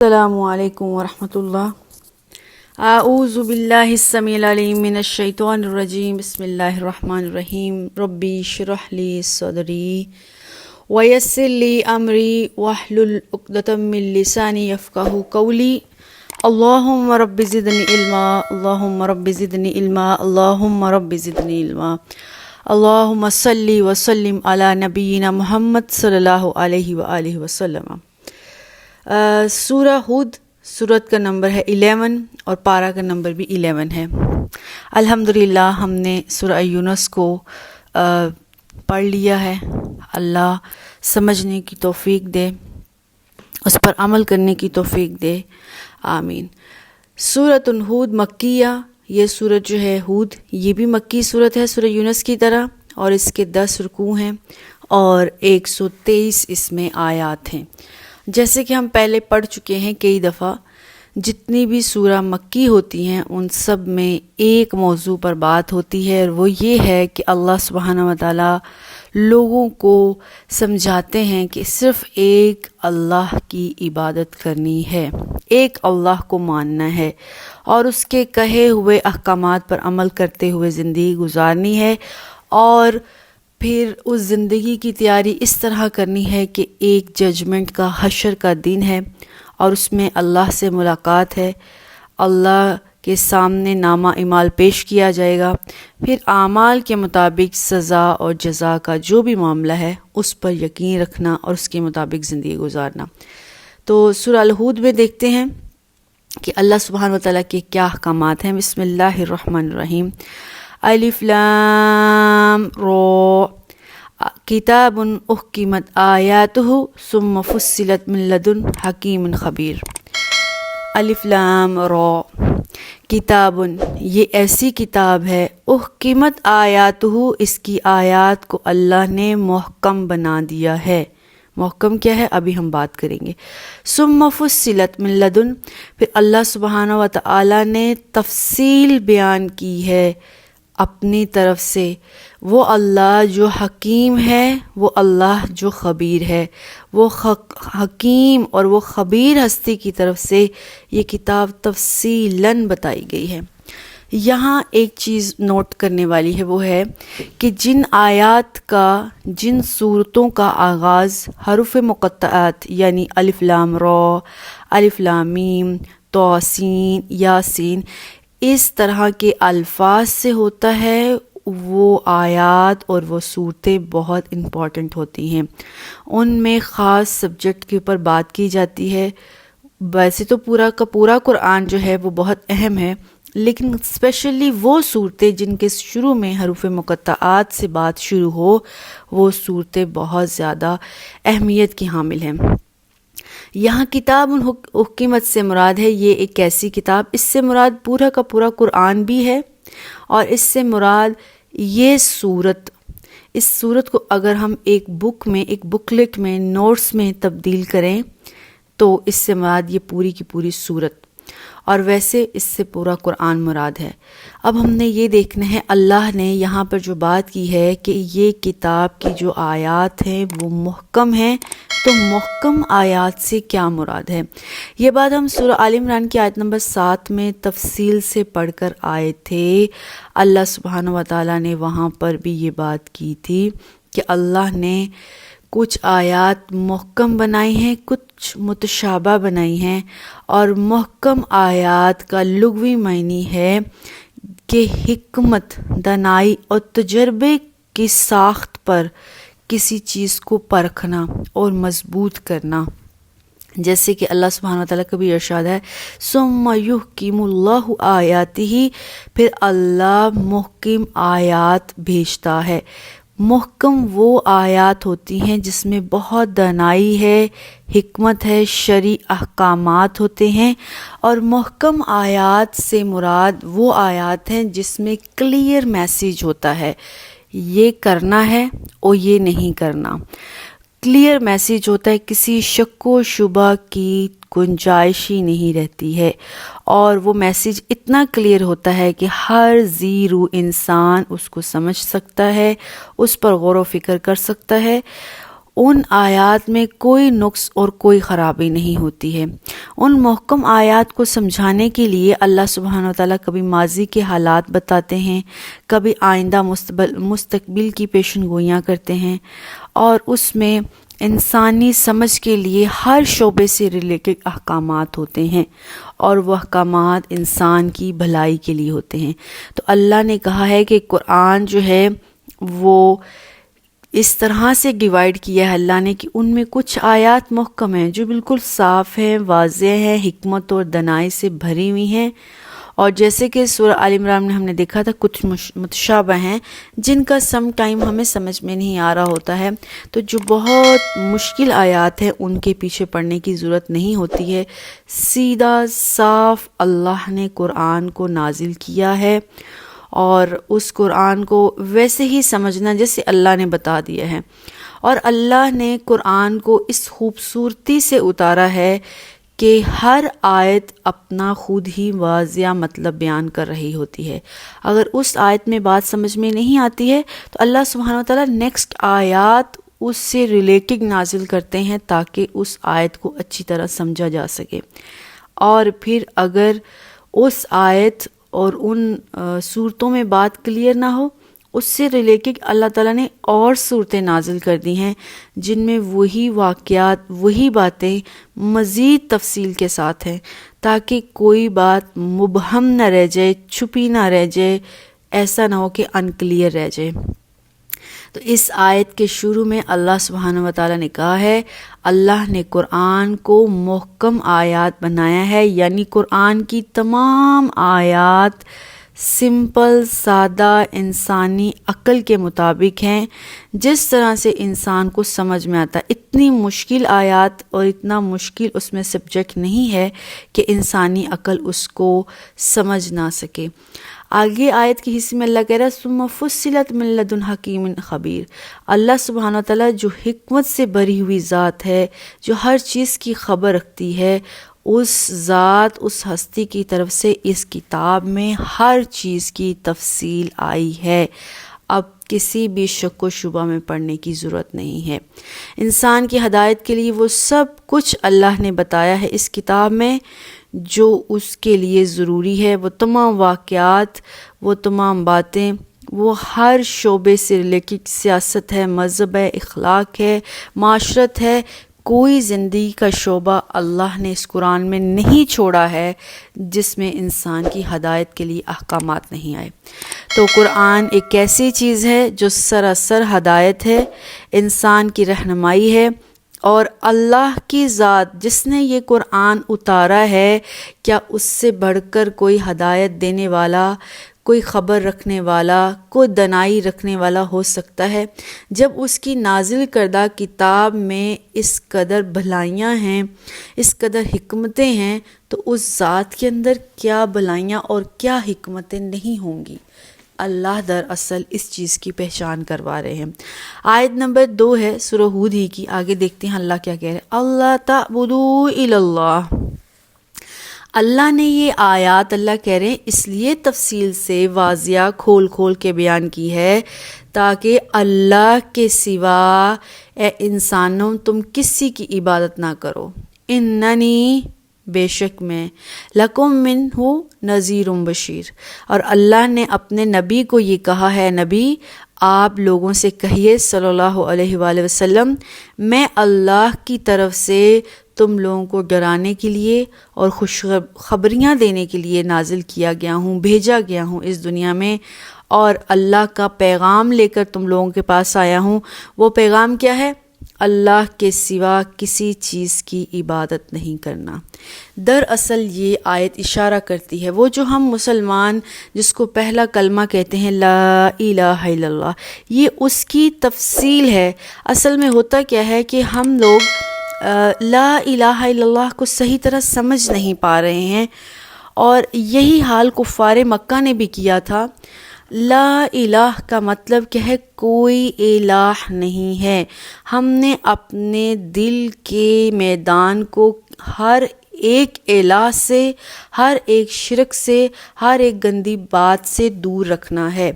السلام علیکم ورحمۃ اللہ۔ اعوذ باللہ السمیع العلیم من الشیطان الرجیم، بسم اللہ الرحمن الرحیم۔ ربی اشرح لی صدری ویسر لی امری واحلل عقدۃ من لسانی یفقہوا قولی۔ اللہم رب زدنی علما، اللہم رب زدنی علما، اللہم رب زدنی علما۔ اللہم صلی وسلم علی نبینا محمد صلی اللہ علیہ وآلہ وسلم۔ سورہ ہود، سورت کا نمبر ہے 11 اور پارہ کا نمبر بھی 11 ہے۔ الحمدللہ ہم نے سورہ یونس کو پڑھ لیا ہے۔ اللہ سمجھنے کی توفیق دے، اس پر عمل کرنے کی توفیق دے، آمین۔ سورۃ ہود مکیہ، یہ سورت جو ہے ہود، یہ بھی مکی سورت ہے سورہ یونس کی طرح، اور اس کے 10 رکوع ہیں اور 123 اس میں آیات ہیں۔ جیسے کہ ہم پہلے پڑھ چکے ہیں کئی دفعہ، جتنی بھی سورہ مکی ہوتی ہیں ان سب میں ایک موضوع پر بات ہوتی ہے، اور وہ یہ ہے کہ اللہ سبحانہ وتعالیٰ لوگوں کو سمجھاتے ہیں کہ صرف ایک اللہ کی عبادت کرنی ہے، ایک اللہ کو ماننا ہے، اور اس کے کہے ہوئے احکامات پر عمل کرتے ہوئے زندگی گزارنی ہے، اور پھر اس زندگی کی تیاری اس طرح کرنی ہے کہ ایک ججمنٹ کا، حشر کا دن ہے، اور اس میں اللہ سے ملاقات ہے، اللہ کے سامنے نامہ اعمال پیش کیا جائے گا، پھر اعمال کے مطابق سزا اور جزا کا جو بھی معاملہ ہے اس پر یقین رکھنا اور اس کے مطابق زندگی گزارنا۔ تو سورہ الہود میں دیکھتے ہیں کہ اللہ سبحانہ وتعالیٰ کے کیا احکامات ہیں۔ بسم اللہ الرحمن الرحیم۔ الف لام را، کتاب احکمت آیاتہ ثم فصلت من لدن حکیم خبیر۔ الف لام را، کتاب، یہ ایسی کتاب ہے، احکمت آیاتہ، اس کی آیات کو اللہ نے محکم بنا دیا ہے۔ محکم کیا ہے ابھی ہم بات کریں گے۔ ثم فصلت من لدن، پھر اللہ سبحانہ وتعالی نے تفصیل بیان کی ہے اپنی طرف سے۔ وہ اللہ جو حکیم ہے، وہ اللہ جو خبیر ہے، وہ حکیم اور وہ خبیر ہستی کی طرف سے یہ کتاب تفصیلاً بتائی گئی ہے۔ یہاں ایک چیز نوٹ کرنے والی ہے، وہ ہے کہ جن آیات کا، جن صورتوں کا آغاز حروف مقطعات یعنی الف لام را، الف لام میم، طاسین، یاسین، اس طرح کے الفاظ سے ہوتا ہے، وہ آیات اور وہ صورتیں بہت امپورٹنٹ ہوتی ہیں۔ ان میں خاص سبجیکٹ کے اوپر بات کی جاتی ہے۔ ویسے تو پورا کا پورا قرآن جو ہے وہ بہت اہم ہے، لیکن اسپیشلی وہ صورتیں جن کے شروع میں حروف مقطعات سے بات شروع ہو، وہ صورتیں بہت زیادہ اہمیت کی حامل ہیں۔ یہاں کتاب حکمت سے مراد ہے یہ ایک ایسی کتاب، اس سے مراد پورا کا پورا قرآن بھی ہے، اور اس سے مراد یہ سورت، اس سورت کو اگر ہم ایک بک میں، ایک بکلٹ میں، نوٹس میں تبدیل کریں تو اس سے مراد یہ پوری کی پوری سورت، اور ویسے اس سے پورا قرآن مراد ہے۔ اب ہم نے یہ دیکھنا ہے اللہ نے یہاں پر جو بات کی ہے کہ یہ کتاب کی جو آیات ہیں وہ محکم ہیں، تو محکم آیات سے کیا مراد ہے؟ یہ بات ہم سورہ آل عمران کی آیت نمبر 7 میں تفصیل سے پڑھ کر آئے تھے۔ اللہ سبحانہ وتعالیٰ نے وہاں پر بھی یہ بات کی تھی کہ اللہ نے کچھ آیات محکم بنائی ہیں، کچھ متشابہ بنائی ہیں، اور محکم آیات کا لغوی معنی ہے کہ حکمت، دانائی اور تجربے کی ساخت پر کسی چیز کو پرکھنا اور مضبوط کرنا۔ جیسے کہ اللہ سبحانہ وتعالیٰ کا بھی ارشاد ہے ثم یحکم اللہ آیاتہ، پھر اللہ محکم آیات بھیجتا ہے۔ محکم وہ آیات ہوتی ہیں جس میں بہت دانائی ہے، حکمت ہے، شرعی احکامات ہوتے ہیں، اور محکم آیات سے مراد وہ آیات ہیں جس میں کلیئر میسیج ہوتا ہے، یہ کرنا ہے اور یہ نہیں کرنا۔ کلیئر میسیج ہوتا ہے، کسی شک و شبہ کی گنجائش ہی نہیں رہتی ہے، اور وہ میسیج اتنا کلیئر ہوتا ہے کہ ہر ذی روح انسان اس کو سمجھ سکتا ہے، اس پر غور و فکر کر سکتا ہے، ان آیات میں کوئی نقص اور کوئی خرابی نہیں ہوتی ہے۔ ان محکم آیات کو سمجھانے کے لیے اللہ سبحانہ وتعالیٰ کبھی ماضی کے حالات بتاتے ہیں، کبھی آئندہ مستقبل کی پیشن گوئیاں کرتے ہیں، اور اس میں انسانی سمجھ کے لیے ہر شعبے سے ریلیٹڈ احکامات ہوتے ہیں، اور وہ احکامات انسان کی بھلائی کے لیے ہوتے ہیں۔ تو اللہ نے کہا ہے کہ قرآن جو ہے وہ اس طرح سے ڈیوائیڈ کیا ہے اللہ نے کہ ان میں کچھ آیات محکم ہیں جو بالکل صاف ہیں، واضح ہیں، حکمت اور دانائی سے بھری ہوئی ہیں، اور جیسے کہ سورہ آل عمران میں ہم نے دیکھا تھا کچھ متشابہ ہیں جن کا سم ٹائم ہمیں سمجھ میں نہیں آ رہا ہوتا ہے، تو جو بہت مشکل آیات ہیں ان کے پیچھے پڑنے کی ضرورت نہیں ہوتی ہے۔ سیدھا صاف اللہ نے قرآن کو نازل کیا ہے، اور اس قرآن کو ویسے ہی سمجھنا جیسے اللہ نے بتا دیا ہے، اور اللہ نے قرآن کو اس خوبصورتی سے اتارا ہے کہ ہر آیت اپنا خود ہی واضح مطلب بیان کر رہی ہوتی ہے۔ اگر اس آیت میں بات سمجھ میں نہیں آتی ہے تو اللہ سبحانہ وتعالیٰ نیکسٹ آیات اس سے ریلیٹڈ نازل کرتے ہیں تاکہ اس آیت کو اچھی طرح سمجھا جا سکے، اور پھر اگر اس آیت اور ان صورتوں میں بات کلیئر نہ ہو، اس سے ریلیٹڈ اللہ تعالیٰ نے اور صورتیں نازل کر دی ہیں جن میں وہی واقعات، وہی باتیں مزید تفصیل کے ساتھ ہیں، تاکہ کوئی بات مبہم نہ رہ جائے، چھپی نہ رہ جائے، ایسا نہ ہو کہ انکلیئر رہ جائے۔ تو اس آیت کے شروع میں اللہ سبحانہ وتعالیٰ نے کہا ہے اللہ نے قرآن کو محکم آیات بنایا ہے، یعنی قرآن کی تمام آیات سمپل، سادہ، انسانی عقل کے مطابق ہیں، جس طرح سے انسان کو سمجھ میں آتا ہے۔ اتنی مشکل آیات اور اتنا مشکل اس میں سبجیکٹ نہیں ہے کہ انسانی عقل اس کو سمجھ نہ سکے۔ آگے آیت کے حصے میں اللہ کہہ رہا ہے ثم فصلت من لدن حکیم خبیر۔ اللہ سبحانہ وتعالیٰ جو حکمت سے بھری ہوئی ذات ہے، جو ہر چیز کی خبر رکھتی ہے، اس ذات، اس ہستی کی طرف سے اس کتاب میں ہر چیز کی تفصیل آئی ہے۔ اب کسی بھی شک و شبہ میں پڑھنے کی ضرورت نہیں ہے۔ انسان کی ہدایت کے لیے وہ سب کچھ اللہ نے بتایا ہے اس کتاب میں جو اس کے لیے ضروری ہے۔ وہ تمام واقعات، وہ تمام باتیں، وہ ہر شعبے سے ریلیٹڈ، سیاست ہے، مذہب ہے، اخلاق ہے، معاشرت ہے، کوئی زندگی کا شعبہ اللہ نے اس قرآن میں نہیں چھوڑا ہے جس میں انسان کی ہدایت کے لیے احکامات نہیں آئے۔ تو قرآن ایک ایسی چیز ہے جو سراسر ہدایت ہے، انسان کی رہنمائی ہے، اور اللہ کی ذات جس نے یہ قرآن اتارا ہے، کیا اس سے بڑھ کر کوئی ہدایت دینے والا، کوئی خبر رکھنے والا، کوئی دانائی رکھنے والا ہو سکتا ہے؟ جب اس کی نازل کردہ کتاب میں اس قدر بھلائیاں ہیں، اس قدر حکمتیں ہیں، تو اس ذات کے اندر کیا بھلائیاں اور کیا حکمتیں نہیں ہوں گی؟ اللہ دراصل اس چیز کی پہچان کروا رہے ہیں۔ آیت نمبر 2 ہے سورہ ہود ہی کی، آگے دیکھتے ہیں اللہ کیا کہہ رہے ہیں۔ اللہ تعبدوا الا اللہ۔ اللہ نے یہ آیات اللہ کہہ رہے ہیں اس لیے تفصیل سے واضح کھول کھول کے بیان کی ہے تاکہ اللہ کے سوا اے انسانوں تم کسی کی عبادت نہ کرو۔ اننی، بے شک میں، لکم منہ نذیر بشیر، اور اللہ نے اپنے نبی کو یہ کہا ہے، نبی آپ لوگوں سے کہیے صلی اللہ علیہ وآلہ وسلم، میں اللہ کی طرف سے تم لوگوں کو ڈرانے کے لیے اور خوشخبریاں دینے کے لیے نازل کیا گیا ہوں، بھیجا گیا ہوں اس دنیا میں، اور اللہ کا پیغام لے کر تم لوگوں کے پاس آیا ہوں۔ وہ پیغام کیا ہے؟ اللہ کے سوا کسی چیز کی عبادت نہیں کرنا۔ دراصل یہ آیت اشارہ کرتی ہے وہ جو ہم مسلمان جس کو پہلا کلمہ کہتے ہیں لا الہ الا اللہ، یہ اس کی تفصیل ہے۔ اصل میں ہوتا کیا ہے کہ ہم لوگ لا الہ الا اللہ کو صحیح طرح سمجھ نہیں پا رہے ہیں، اور یہی حال کفار مکہ نے بھی کیا تھا۔ لا الہ کا مطلب کیا ہے؟ کوئی الہ نہیں ہے۔ ہم نے اپنے دل کے میدان کو ہر ایک الہ سے، ہر ایک شرک سے، ہر ایک گندی بات سے دور رکھنا ہے۔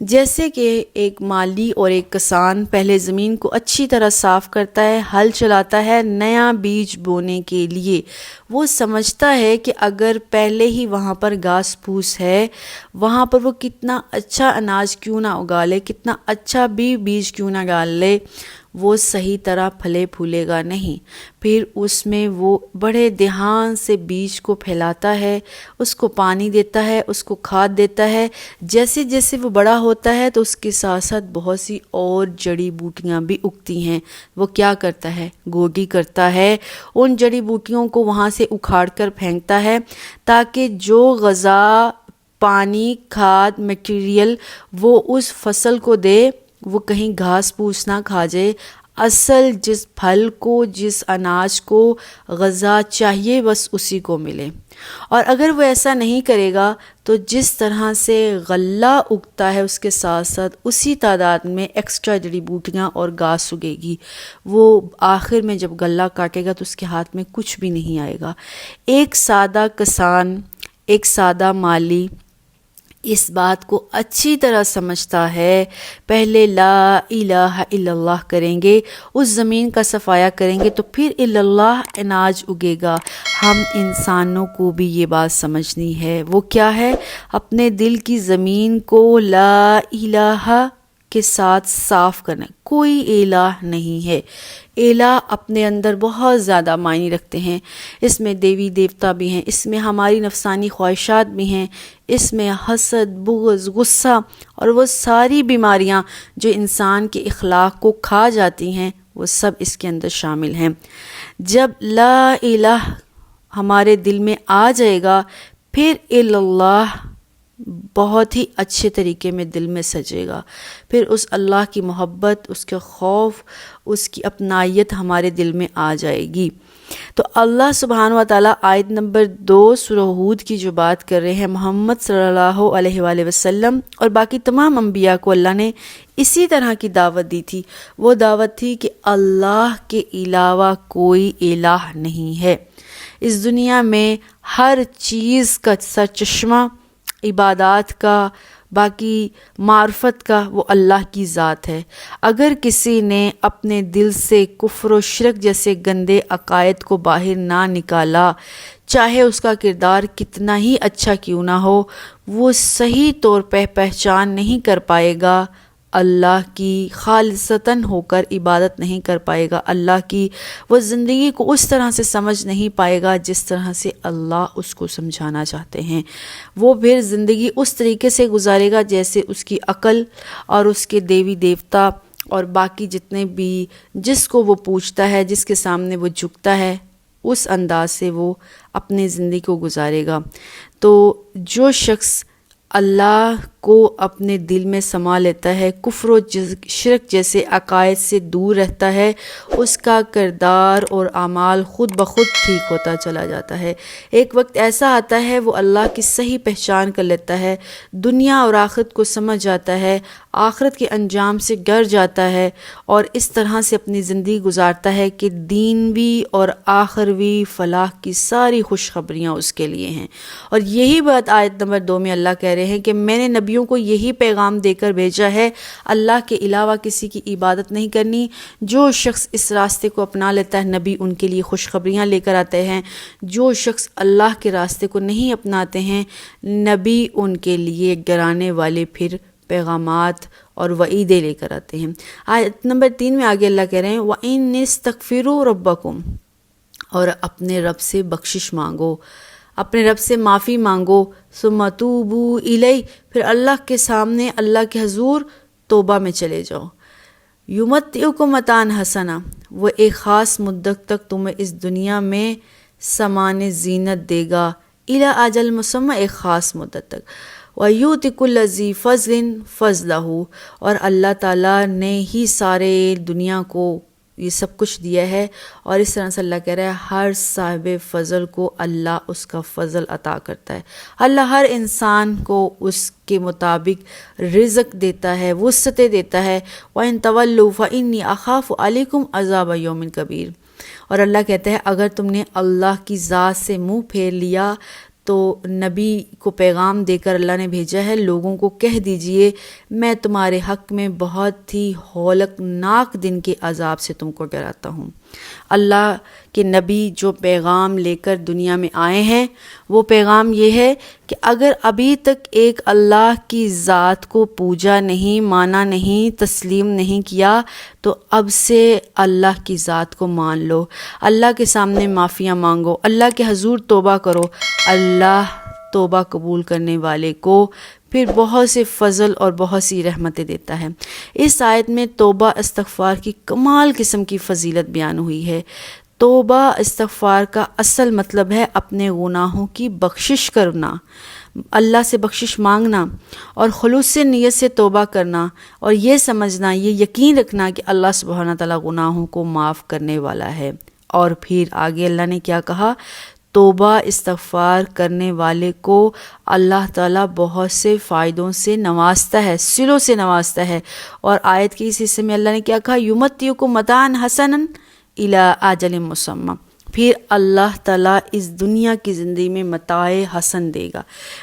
جیسے کہ ایک مالی اور ایک کسان پہلے زمین کو اچھی طرح صاف کرتا ہے، ہل چلاتا ہے نیا بیج بونے کے لیے۔ وہ سمجھتا ہے کہ اگر پہلے ہی وہاں پر گھاس پھوس ہے، وہاں پر وہ کتنا اچھا اناج کیوں نہ اگا لے، کتنا اچھا بھی بیج کیوں نہ ڈال لے، وہ صحیح طرح پھلے پھولے گا نہیں۔ پھر اس میں وہ بڑے دھیان سے بیج کو پھیلاتا ہے، اس کو پانی دیتا ہے، اس کو کھاد دیتا ہے۔ جیسے جیسے وہ بڑا ہوتا ہے تو اس کے ساتھ ساتھ بہت سی اور جڑی بوٹیاں بھی اگتی ہیں۔ وہ کیا کرتا ہے؟ گوڈی کرتا ہے، ان جڑی بوٹیوں کو وہاں سے اکھاڑ کر پھینکتا ہے تاکہ جو غذا، پانی، کھاد، میٹیریل وہ اس فصل کو دے، وہ کہیں گھاس پھوس نہ کھا جائے۔ اصل جس پھل کو، جس اناج کو غذا چاہیے بس اسی کو ملے۔ اور اگر وہ ایسا نہیں کرے گا تو جس طرح سے غلہ اگتا ہے اس کے ساتھ ساتھ اسی تعداد میں ایکسٹرا جڑی بوٹیاں اور گھاس اگے گی۔ وہ آخر میں جب غلہ کاٹے گا تو اس کے ہاتھ میں کچھ بھی نہیں آئے گا۔ ایک سادہ کسان، ایک سادہ مالی اس بات کو اچھی طرح سمجھتا ہے۔ پہلے لا الہ الا اللہ کریں گے، اس زمین کا صفایا کریں گے تو پھر الا اللہ اناج اگے گا۔ ہم انسانوں کو بھی یہ بات سمجھنی ہے۔ وہ کیا ہے؟ اپنے دل کی زمین کو لا الہ کے ساتھ صاف کرنا۔ کوئی الہ نہیں ہے۔ الہ اپنے اندر بہت زیادہ معنی رکھتے ہیں۔ اس میں دیوی دیوتا بھی ہیں، اس میں ہماری نفسانی خواہشات بھی ہیں، اس میں حسد، بغض، غصہ اور وہ ساری بیماریاں جو انسان کے اخلاق کو کھا جاتی ہیں وہ سب اس کے اندر شامل ہیں۔ جب لا الہ ہمارے دل میں آ جائے گا پھر الا اللہ بہت ہی اچھے طریقے میں دل میں سجے گا۔ پھر اس اللہ کی محبت، اس کے خوف، اس کی اپنائیت ہمارے دل میں آ جائے گی۔ تو اللہ سبحانہ و تعالیٰ آیت نمبر 2 سورہ ہود کی جو بات کر رہے ہیں، محمد صلی اللہ علیہ وآلہ وسلم اور باقی تمام انبیاء کو اللہ نے اسی طرح کی دعوت دی تھی۔ وہ دعوت تھی کہ اللہ کے علاوہ کوئی الہ نہیں ہے۔ اس دنیا میں ہر چیز کا سرچشمہ، عبادات کا، باقی معرفت کا وہ اللہ کی ذات ہے۔ اگر کسی نے اپنے دل سے کفر و شرک جیسے گندے عقائد کو باہر نہ نکالا، چاہے اس کا کردار کتنا ہی اچھا کیوں نہ ہو، وہ صحیح طور پہ پہچان نہیں کر پائے گا، اللہ کی خالصتاً ہو کر عبادت نہیں کر پائے گا، اللہ کی وہ زندگی کو اس طرح سے سمجھ نہیں پائے گا جس طرح سے اللہ اس کو سمجھانا چاہتے ہیں۔ وہ پھر زندگی اس طریقے سے گزارے گا جیسے اس کی عقل اور اس کے دیوی دیوتا اور باقی جتنے بھی جس کو وہ پوچھتا ہے، جس کے سامنے وہ جھکتا ہے، اس انداز سے وہ اپنی زندگی کو گزارے گا۔ تو جو شخص اللہ کو اپنے دل میں سما لیتا ہے، کفر و شرک جیسے عقائد سے دور رہتا ہے، اس کا کردار اور اعمال خود بخود ٹھیک ہوتا چلا جاتا ہے۔ ایک وقت ایسا آتا ہے وہ اللہ کی صحیح پہچان کر لیتا ہے، دنیا اور آخرت کو سمجھ جاتا ہے، آخرت کے انجام سے ڈر جاتا ہے اور اس طرح سے اپنی زندگی گزارتا ہے کہ دینوی اور آخروی فلاح کی ساری خوشخبریاں اس کے لیے ہیں۔ اور یہی بات آیت نمبر 2 میں اللہ کہہ رہے ہیں کہ میں نے نبیوں کو یہی پیغام دے کر بھیجا ہے، اللہ کے علاوہ کسی کی عبادت نہیں کرنی۔ جو شخص اس راستے کو اپنا لیتا ہے، نبی ان کے لیے خوشخبریاں لے کر آتے ہیں۔ جو شخص اللہ کے راستے کو نہیں اپناتے ہیں، نبی ان کے لیے ڈرانے والے پھر پیغامات اور وعیدیں لے کر آتے ہیں۔ آیت نمبر 3 میں آگے اللہ کہہ رہے ہیں وَإِنِ اسْتَغْفِرُوا رَبَّكُمْ، اور اپنے رب سے بخشش مانگو، اپنے رب سے معافی مانگو، ثُمَّ تُوبُوا إِلَيْهِ، پھر اللہ کے سامنے، اللہ کے حضور توبہ میں چلے جاؤ۔ يُمَتِّعُكُم مَتَاعًا حَسَنًا، وہ ایک خاص مدت تک تمہیں اس دنیا میں سامان زینت دے گا، إِلَىٰ أَجَلٍ مُّسَمًّى، ایک خاص مدت تک۔ وَيُؤْتِ كُلَّ ذِي فَضْلٍ فَضْلَهُ، اور اللہ تعالیٰ نے ہی سارے دنیا کو یہ سب کچھ دیا ہے، اور اس طرح سے اللہ کہہ رہا ہے ہر صاحب فضل کو اللہ اس کا فضل عطا کرتا ہے۔ اللہ ہر انسان کو اس کے مطابق رزق دیتا ہے، وسعتیں دیتا ہے۔ وَإِن تَوَلُّوا فَإِنِّي أَخَافُ عَلَيْكُمْ عَذَابَ يَوْمٍ كَبِيرٍ، اور اللہ کہتا ہے اگر تم نے اللہ کی ذات سے منہ پھیر لیا تو نبی کو پیغام دے کر اللہ نے بھیجا ہے، لوگوں کو کہہ دیجئے میں تمہارے حق میں بہت ہی ہولناک دن کے عذاب سے تم کو ڈراتا ہوں۔ اللہ کے نبی جو پیغام لے کر دنیا میں آئے ہیں وہ پیغام یہ ہے کہ اگر ابھی تک ایک اللہ کی ذات کو پوجا نہیں، مانا نہیں، تسلیم نہیں کیا تو اب سے اللہ کی ذات کو مان لو، اللہ کے سامنے معافیاں مانگو، اللہ کے حضور توبہ کرو۔ اللہ توبہ قبول کرنے والے کو پھر بہت سے فضل اور بہت سی رحمتیں دیتا ہے۔ اس آیت میں توبہ استغفار کی کمال قسم کی فضیلت بیان ہوئی ہے۔ توبہ استغفار کا اصل مطلب ہے اپنے گناہوں کی بخشش کرنا، اللہ سے بخشش مانگنا اور خلوص سے نیت سے توبہ کرنا، اور یہ سمجھنا، یہ یقین رکھنا کہ اللہ سبحانہ تعالیٰ گناہوں کو معاف کرنے والا ہے۔ اور پھر آگے اللہ نے کیا کہا؟ توبہ استغفار کرنے والے کو اللہ تعالیٰ بہت سے فائدوں سے نوازتا ہے، صلوں سے نوازتا ہے۔ اور آیت کے اس حصے میں اللہ نے کیا کہا؟ یمتعکم متاعا حسنا الی اجل مسمی، پھر اللہ تعالیٰ اس دنیا کی زندگی میں متاع حسن دے گا۔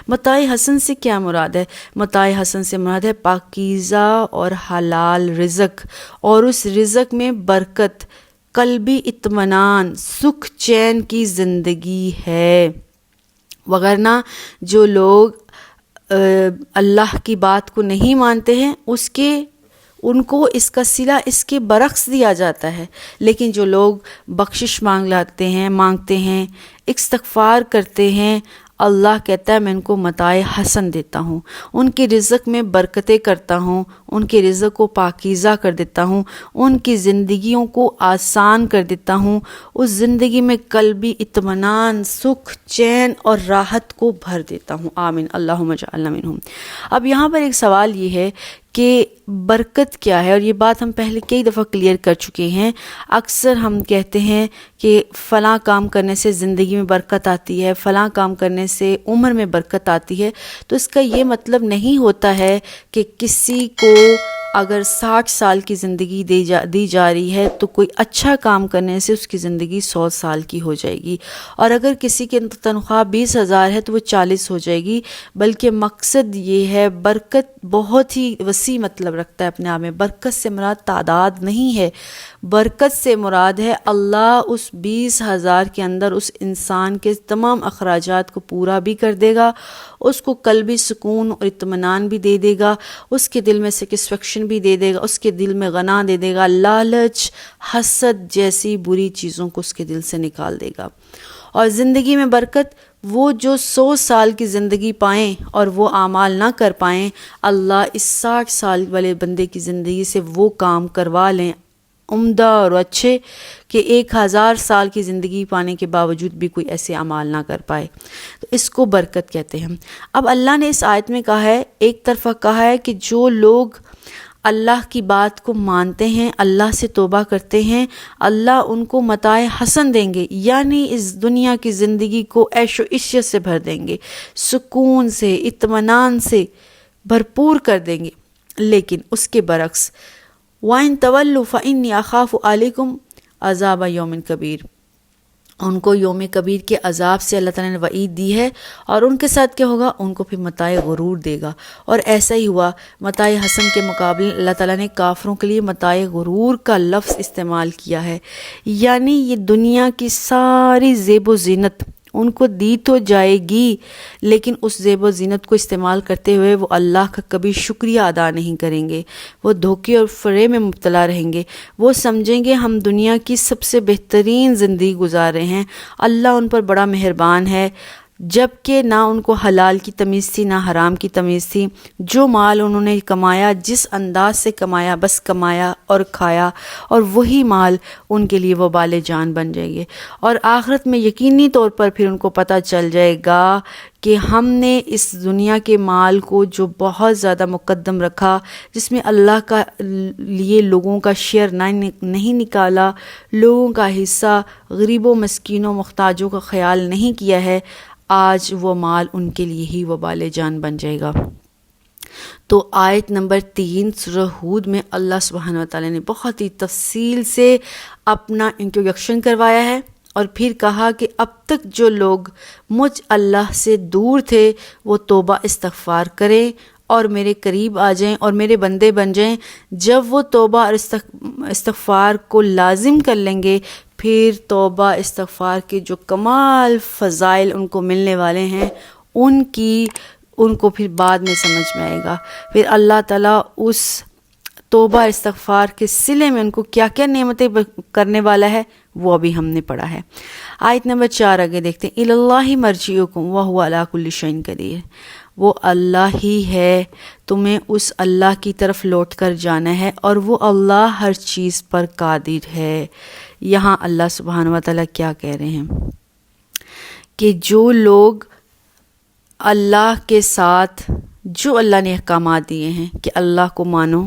متاع حسن سے کیا مراد ہے؟ متاع حسن سے مراد ہے پاکیزہ اور حلال رزق، اور اس رزق میں برکت، قلبی اطمینان، سکھ چین کی زندگی ہے۔ وگرنہ جو لوگ اللہ کی بات کو نہیں مانتے ہیں ان کو اس کا صلہ اس کے برعکس دیا جاتا ہے، لیکن جو لوگ بخشش مانگتے ہیں، استغفار کرتے ہیں، اللہ کہتا ہے میں ان کو متاع حسن دیتا ہوں، ان کے رزق میں برکتیں کرتا ہوں، ان کے رزق کو پاکیزہ کر دیتا ہوں، ان کی زندگیوں کو آسان کر دیتا ہوں، اس زندگی میں قلبی اطمینان، سکھ، چین اور راحت کو بھر دیتا ہوں۔ آمین، اللہم اجعلنا منہم۔ اب یہاں پر ایک سوال یہ ہے کہ برکت کیا ہے، اور یہ بات ہم پہلے کئی دفعہ کلیئر کر چکے ہیں۔ اکثر ہم کہتے ہیں کہ فلاں کام کرنے سے زندگی میں برکت آتی ہے، فلاں کام کرنے سے عمر میں برکت آتی ہے، تو اس کا یہ مطلب نہیں ہوتا ہے کہ کسی کو اگر 60 سال کی زندگی دی جا رہی ہے تو کوئی اچھا کام کرنے سے اس کی زندگی 100 سال کی ہو جائے گی، اور اگر کسی کی تنخواہ 20,000 ہے تو وہ 40 ہو جائے گی۔ بلکہ مقصد یہ ہے، برکت بہت ہی وسیع مطلب رکھتا ہے اپنے آپ میں۔ برکت سے مراد تعداد نہیں ہے، برکت سے مراد ہے اللہ اس 20,000 کے اندر اس انسان کے تمام اخراجات کو پورا بھی کر دے گا، اس کو قلبی سکون اور اطمینان بھی دے دے گا، اس کے دل میں سیٹسفیکشن بھی دے دے گا، اس کے دل میں غنا دے دے گا، لالچ، حسد جیسی بری چیزوں کو اس کے دل سے نکال دے گا۔ اور زندگی میں برکت، وہ جو 100 سال کی زندگی پائیں اور وہ اعمال نہ کر پائیں، اللہ اس 60 سال والے بندے کی زندگی سے وہ کام کروا لیں عمدہ اور اچھے کہ 1000 سال کی زندگی پانے کے باوجود بھی کوئی ایسے اعمال نہ کر پائے، تو اس کو برکت کہتے ہیں۔ اب اللہ نے اس آیت میں کہا ہے، ایک طرفہ کہا ہے کہ جو لوگ اللہ کی بات کو مانتے ہیں، اللہ سے توبہ کرتے ہیں، اللہ ان کو متاع حسن دیں گے، یعنی اس دنیا کی زندگی کو عیش و عشرت سے بھر دیں گے، سکون سے، اطمینان سے بھرپور کر دیں گے۔ لیکن اس کے برعکس وَإِن تَوَلُّوا فَإِنِّي أَخَافُ عَلَيْكُمْ عَذَابَ يَوْمٍ كَبِيرٍ، ان کو یوم کبیر کے عذاب سے اللہ تعالیٰ نے وعید دی ہے، اور ان کے ساتھ کیا ہوگا؟ ان کو پھر متاع غرور دے گا۔ اور ایسا ہی ہوا، متاع حسن کے مقابلے اللہ تعالیٰ نے کافروں کے لیے متاع غرور کا لفظ استعمال کیا ہے، یعنی یہ دنیا کی ساری زیب و زینت ان کو دی تو جائے گی، لیکن اس زیب و زینت کو استعمال کرتے ہوئے وہ اللہ کا کبھی شکریہ ادا نہیں کریں گے، وہ دھوکے اور فریب میں مبتلا رہیں گے، وہ سمجھیں گے ہم دنیا کی سب سے بہترین زندگی گزار رہے ہیں، اللہ ان پر بڑا مہربان ہے، جبکہ نہ ان کو حلال کی تمیز تھی نہ حرام کی تمیز تھی۔ جو مال انہوں نے کمایا، جس انداز سے کمایا، بس کمایا اور کھایا، اور وہی مال ان کے لیے وبال جان بن جائے گے، اور آخرت میں یقینی طور پر پھر ان کو پتہ چل جائے گا کہ ہم نے اس دنیا کے مال کو جو بہت زیادہ مقدم رکھا، جس میں اللہ کا لیے لوگوں کا شیئر نہیں نکالا، لوگوں کا حصہ، غریبوں، مسکینوں، محتاجوں کا خیال نہیں کیا ہے، آج وہ مال ان کے لیے ہی وبال جان بن جائے گا۔ تو آیت نمبر 3 سورہ ہود میں اللہ سبحانہ و تعالیٰ نے بہت ہی تفصیل سے اپنا انٹروڈکشن کروایا ہے، اور پھر کہا کہ اب تک جو لوگ مجھ اللہ سے دور تھے وہ توبہ استغفار کریں اور میرے قریب آ جائیں اور میرے بندے بن جائیں۔ جب وہ توبہ اور استغفار کو لازم کر لیں گے، پھر توبہ استغفار کے جو کمال فضائل ان کو ملنے والے ہیں ان کو پھر بعد میں سمجھ میں آئے گا۔ پھر اللہ تعالیٰ اس توبہ استغفار کے صلے میں ان کو کیا کیا نعمتیں کرنے والا ہے وہ ابھی ہم نے پڑھا ہے۔ آیت نمبر 4 آگے دیکھتے ہیں، اِلَى اللَّهِ مَرْجِعُكُمْ وَهُوَ عَلَىٰ كُلِّ شَيْءٍ قَدِيرٌ، وہ اللہ ہی ہے، تمہیں اس اللہ کی طرف لوٹ کر جانا ہے اور وہ اللہ ہر چیز پر قادر ہے۔ یہاں اللہ سبحانہ و تعالیٰ کیا کہہ رہے ہیں کہ جو لوگ اللہ کے ساتھ جو اللہ نے احکامات دیے ہیں کہ اللہ کو مانو،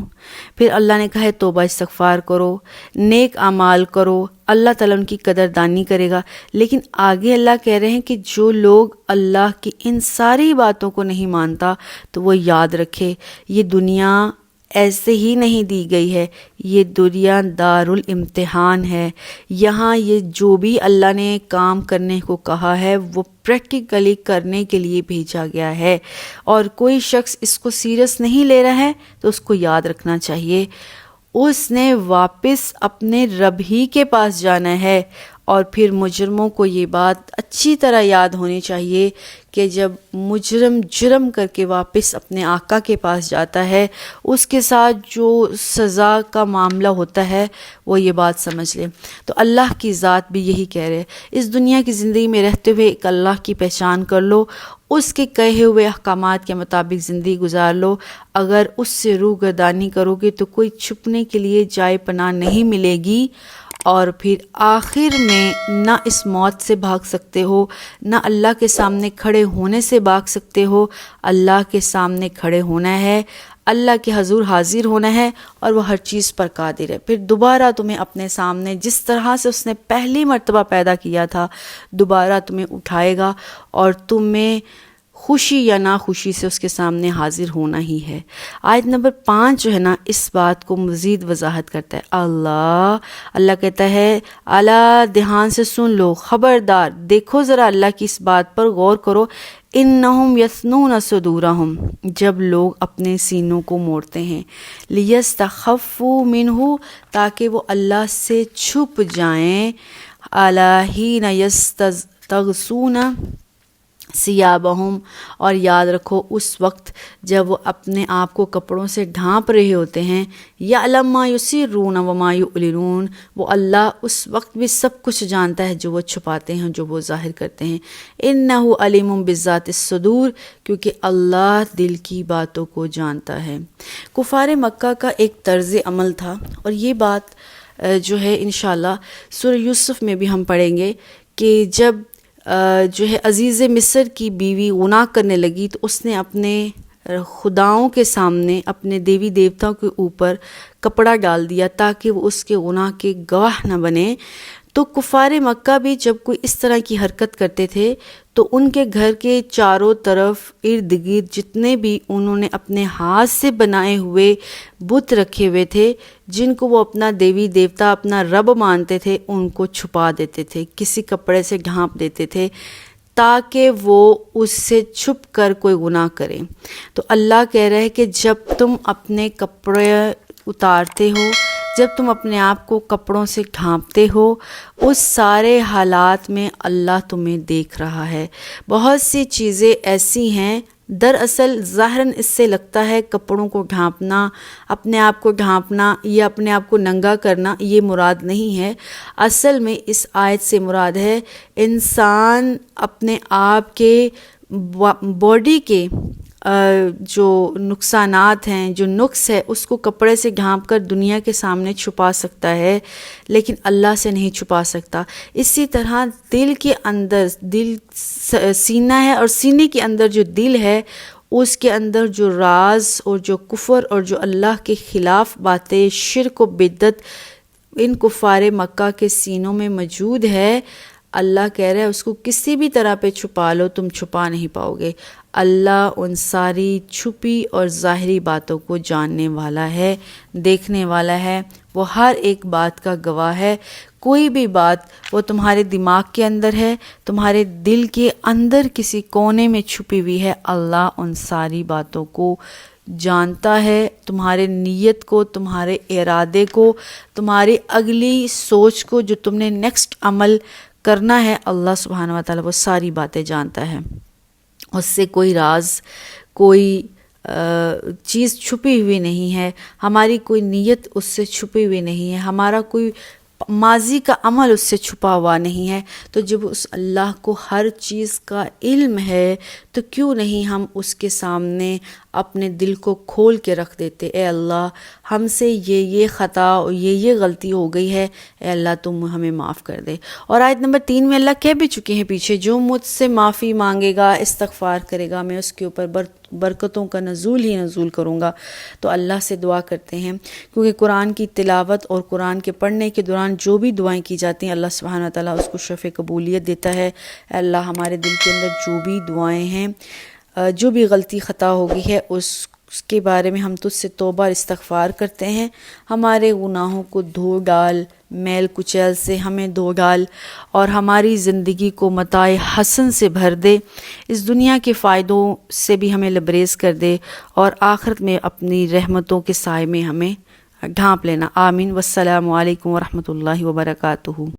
پھر اللہ نے کہا ہے توبہ استغفار کرو، نیک اعمال کرو، اللہ تعالیٰ ان کی قدردانی کرے گا۔ لیکن آگے اللہ کہہ رہے ہیں کہ جو لوگ اللہ کی ان ساری باتوں کو نہیں مانتا تو وہ یاد رکھے یہ دنیا ایسے ہی نہیں دی گئی ہے، یہ دنیا دارالامتحان ہے۔ یہاں یہ جو بھی اللہ نے کام کرنے کو کہا ہے وہ پریکٹیکلی کرنے کے لیے بھیجا گیا ہے، اور کوئی شخص اس کو سیریس نہیں لے رہا ہے تو اس کو یاد رکھنا چاہیے اس نے واپس اپنے رب ہی کے پاس جانا ہے۔ اور پھر مجرموں کو یہ بات اچھی طرح یاد ہونی چاہیے کہ جب مجرم جرم کر کے واپس اپنے آقا کے پاس جاتا ہے اس کے ساتھ جو سزا کا معاملہ ہوتا ہے وہ یہ بات سمجھ لے۔ تو اللہ کی ذات بھی یہی کہہ رہے اس دنیا کی زندگی میں رہتے ہوئے ایک اللہ کی پہچان کر لو، اس کے کہے ہوئے احکامات کے مطابق زندگی گزار لو۔ اگر اس سے روگردانی کرو گے تو کوئی چھپنے کے لیے جائے پناہ نہیں ملے گی، اور پھر آخر میں نہ اس موت سے بھاگ سکتے ہو، نہ اللہ کے سامنے کھڑے ہونے سے بھاگ سکتے ہو۔ اللہ کے سامنے کھڑے ہونا ہے، اللہ کے حضور حاضر ہونا ہے، اور وہ ہر چیز پر قادر ہے۔ پھر دوبارہ تمہیں اپنے سامنے جس طرح سے اس نے پہلی مرتبہ پیدا کیا تھا دوبارہ تمہیں اٹھائے گا، اور تمہیں خوشی یا ناخوشی سے اس کے سامنے حاضر ہونا ہی ہے۔ آیت نمبر 5 جو ہے نا اس بات کو مزید وضاحت کرتا ہے۔ اللہ کہتا ہے اعلیٰ دھیان سے سن لو، خبردار دیکھو ذرا اللہ کی اس بات پر غور کرو، انہم یثنون صدورہم، جب لوگ اپنے سینوں کو موڑتے ہیں، لیستخفوا منہ، تاکہ وہ اللہ سے چھپ جائیں، الی حین یستغشون ثیابہم، اور یاد رکھو اس وقت جب وہ اپنے آپ کو کپڑوں سے ڈھانپ رہے ہوتے ہیں، یعلم ما یسرون وما یعلنون، وہ اللہ اس وقت بھی سب کچھ جانتا ہے جو وہ چھپاتے ہیں جو وہ ظاہر کرتے ہیں۔ انہ علیم بذات الصدور، کیونکہ اللہ دل کی باتوں کو جانتا ہے۔ کفار مکہ کا ایک طرز عمل تھا، اور یہ بات جو ہے انشاءاللہ سورہ یوسف میں بھی ہم پڑھیں گے کہ جب جو ہے عزیز مصر کی بیوی گناہ کرنے لگی تو اس نے اپنے خداؤں کے سامنے اپنے دیوی دیوتاؤں کے اوپر کپڑا ڈال دیا تاکہ وہ اس کے گناہ کے گواہ نہ بنے۔ تو کفار مکہ بھی جب کوئی اس طرح کی حرکت کرتے تھے تو ان کے گھر کے چاروں طرف ارد گرد جتنے بھی انہوں نے اپنے ہاتھ سے بنائے ہوئے بت رکھے ہوئے تھے جن کو وہ اپنا دیوی دیوتا اپنا رب مانتے تھے ان کو چھپا دیتے تھے، کسی کپڑے سے ڈھانپ دیتے تھے تاکہ وہ اس سے چھپ کر کوئی گناہ کریں۔ تو اللہ کہہ رہے ہے کہ جب تم اپنے کپڑے اتارتے ہو، جب تم اپنے آپ کو کپڑوں سے ڈھانپتے ہو، اس سارے حالات میں اللہ تمہیں دیکھ رہا ہے۔ بہت سی چیزیں ایسی ہیں دراصل ظاہراً اس سے لگتا ہے کپڑوں کو ڈھانپنا، اپنے آپ کو ڈھانپنا یا اپنے آپ کو ننگا کرنا یہ مراد نہیں ہے۔ اصل میں اس آیت سے مراد ہے انسان اپنے آپ کے باڈی کے جو نقصانات ہیں، جو نقص ہے، اس کو کپڑے سے ڈھانپ کر دنیا کے سامنے چھپا سکتا ہے لیکن اللہ سے نہیں چھپا سکتا۔ اسی طرح دل کے اندر سینہ ہے، اور سینے کے اندر جو دل ہے اس کے اندر جو راز اور جو کفر اور جو اللہ کے خلاف باتیں، شرک و بدعت ان کفار مکہ کے سینوں میں موجود ہے۔ اللہ کہہ رہا ہے اس کو کسی بھی طرح پہ چھپا لو تم چھپا نہیں پاؤ گے۔ اللہ ان ساری چھپی اور ظاہری باتوں کو جاننے والا ہے، دیکھنے والا ہے، وہ ہر ایک بات کا گواہ ہے۔ کوئی بھی بات وہ تمہارے دماغ کے اندر ہے، تمہارے دل کے اندر کسی کونے میں چھپی ہوئی ہے، اللہ ان ساری باتوں کو جانتا ہے، تمہارے نیت کو، تمہارے ارادے کو، تمہاری اگلی سوچ کو، جو تم نے نیکسٹ عمل کرنا ہے، اللہ سبحانہ و تعالیٰ وہ ساری باتیں جانتا ہے۔ اس سے کوئی راز، کوئی چیز چھپی ہوئی نہیں ہے، ہماری کوئی نیت اس سے چھپی ہوئی نہیں ہے، ہمارا کوئی ماضی کا عمل اس سے چھپا ہوا نہیں ہے۔ تو جب اس اللہ کو ہر چیز کا علم ہے تو کیوں نہیں ہم اس کے سامنے اپنے دل کو کھول کے رکھ دیتے، اے اللہ ہم سے یہ خطا اور یہ غلطی ہو گئی ہے، اے اللہ تم ہمیں معاف کر دے۔ اور آیت نمبر 3 میں اللہ کہہ بھی چکے ہیں پیچھے، جو مجھ سے معافی مانگے گا، استغفار کرے گا، میں اس کے اوپر برکتوں کا نزول ہی نزول کروں گا۔ تو اللہ سے دعا کرتے ہیں، کیونکہ قرآن کی تلاوت اور قرآن کے پڑھنے کے دوران جو بھی دعائیں کی جاتی ہیں اللہ سبحانہ وتعالیٰ اس کو شرف قبولیت دیتا ہے۔ اے اللہ ہمارے دل کے اندر جو بھی دعائیں ہیں، جو بھی غلطی خطا ہوگی ہے، اس کے بارے میں ہم تجھ سے توبہ اور استغفار کرتے ہیں، ہمارے گناہوں کو دھو ڈال، میل کچیل سے ہمیں دھو ڈال، اور ہماری زندگی کو متاع حسن سے بھر دے، اس دنیا کے فائدوں سے بھی ہمیں لبریز کر دے، اور آخرت میں اپنی رحمتوں کے سائے میں ہمیں ڈھانپ لینا۔ آمین۔ والسلام علیکم ورحمۃ اللہ وبرکاتہ۔